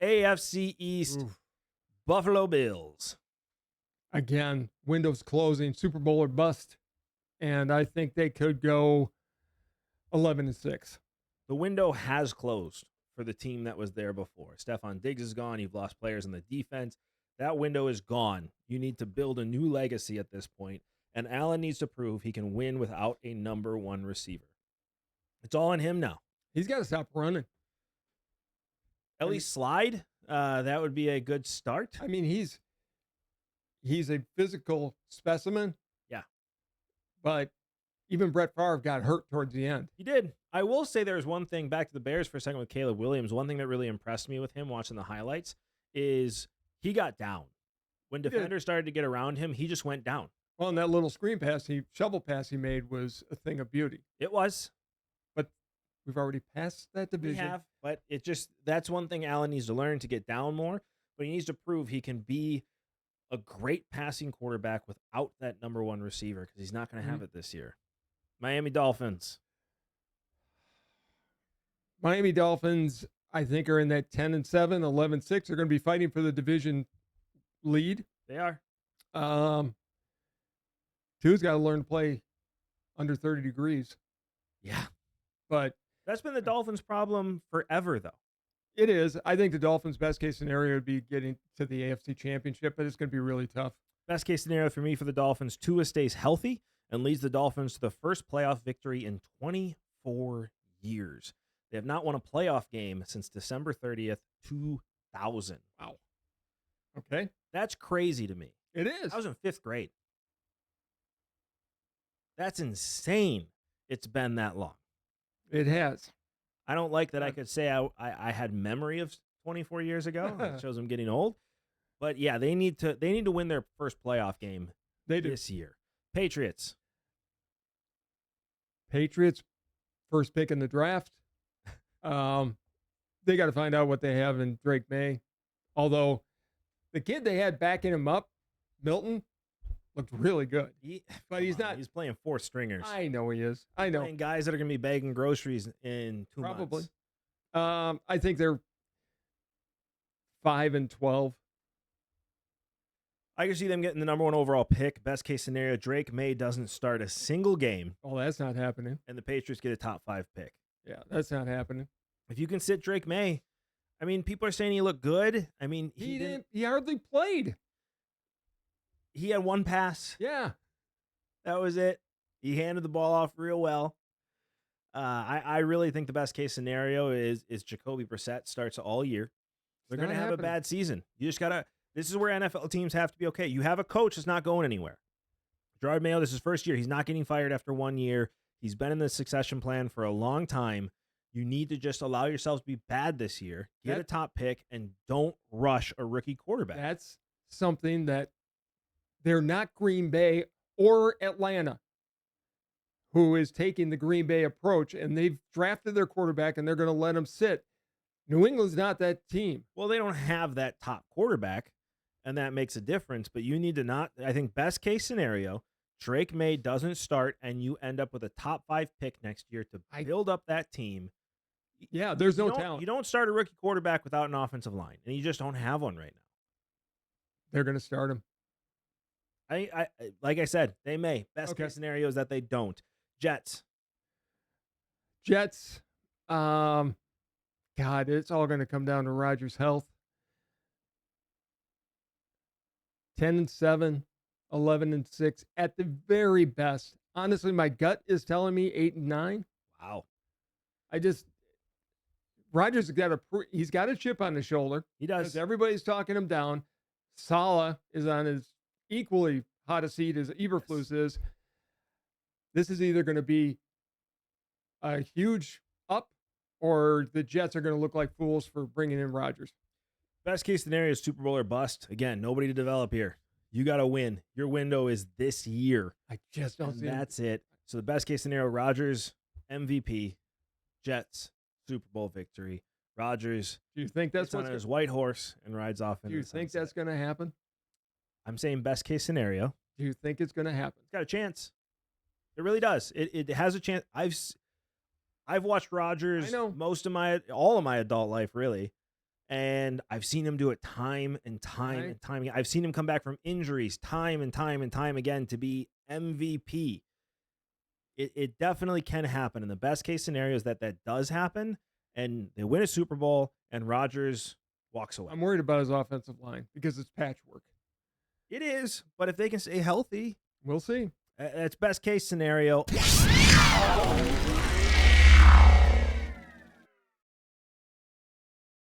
AFC East, Oof. Buffalo Bills. Again, windows closing, Super Bowl or bust. And I think they could go 11-6. The window has closed for the team that was there before. Stephon Diggs is gone. You've lost players on the defense. That window is gone. You need to build a new legacy at this point, and Allen needs to prove he can win without a number one receiver. It's all on him now. He's got to stop running. At least slide. That would be a good start. I mean, he's a physical specimen. Yeah. But even Brett Favre got hurt towards the end. He did. I will say there's one thing, back to the Bears for a second with Caleb Williams, one thing that really impressed me with him watching the highlights is he got down. When defenders started to get around him, he just went down. Well, and that little shovel pass he made was a thing of beauty. It was. But we've already passed that division. We have, but that's one thing Allen needs to learn, to get down more. But he needs to prove he can be a great passing quarterback without that number one receiver, because he's not going to have it this year. Miami Dolphins. Miami Dolphins, I think, are in that 10-7, 11-6. They're going to be fighting for the division lead. They are. Tua's got to learn to play under 30 degrees. Yeah. But that's been the Dolphins' problem forever, though. It is. I think the Dolphins' best case scenario would be getting to the AFC Championship, but it's going to be really tough. Best case scenario for me for the Dolphins, Tua stays healthy and leads the Dolphins to the first playoff victory in 24 years. They have not won a playoff game since December 30th, 2000. Wow. Okay. That's crazy to me. It is. I was in 5th grade. That's insane. It's been that long. It has. I don't like that I could say I had memory of 24 years ago. It shows I'm getting old. But yeah, they need to win their first playoff game this year. Patriots, first pick in the draft. They got to find out what they have in Drake May. Although the kid they had backing him up, Milton, looked really good. But he's not. He's playing 4 stringers. I know he is. I know. Playing guys that are going to be bagging groceries in 2 months. Probably. I think they're 5-12. I can see them getting the number 1 overall pick. Best case scenario, Drake May doesn't start a single game. Oh, that's not happening. And the Patriots get a top 5 pick. Yeah, that's not happening. If you can sit Drake May, I mean, people are saying he looked good. I mean, he hardly played. He had 1 pass. Yeah. That was it. He handed the ball off real well. I really think the best case scenario is Jacoby Brissett starts all year. They're going to have a bad season. You just got to. This is where NFL teams have to be okay. You have a coach that's not going anywhere. Gerard Mayo, this is his first year. He's not getting fired after 1 year. He's been in the succession plan for a long time. You need to just allow yourselves to be bad this year, get a top pick, and don't rush a rookie quarterback. That's something that they're not Green Bay or Atlanta, who is taking the Green Bay approach, and they've drafted their quarterback, and they're going to let him sit. New England's not that team. Well, they don't have that top quarterback, and that makes a difference. But you need to not, I think, best case scenario, Drake May doesn't start, and you end up with a top 5 pick next year to build up that team. Yeah, there's no talent. You don't start a rookie quarterback without an offensive line, and you just don't have one right now. They're going to start him. I like I said, they may. Best case scenario is that they don't. Jets. God, it's all going to come down to Rodgers' health. 10-7, 11-6 at the very best. Honestly, my gut is telling me 8-9. Wow. Rodgers he's got a chip on his shoulder. He does. Everybody's talking him down. Saleh is on his equally hot a seat as Eberflus is. This is either going to be a huge up, or the Jets are going to look like fools for bringing in Rodgers. Best case scenario is Super Bowl or bust. Again, nobody to develop here. You got to win. Your window is this year. I just don't see that's it. So the best case scenario, Rodgers, MVP, Jets, Super Bowl victory. Rodgers. Do you think that's on his white horse and rides off? Do you think that's going to happen? I'm saying best case scenario. Do you think it's going to happen? It's got a chance. It really does. It has a chance. I've watched Rodgers all of my adult life, really, And I've seen him do it time and time and time again. I've seen him come back from injuries time and time and time again to be MVP. It definitely can happen. And the best case scenario is that does happen and they win a Super Bowl and Rodgers walks away. I'm worried about his offensive line because it's patchwork. It is, but if they can stay healthy, we'll see. That's best case scenario.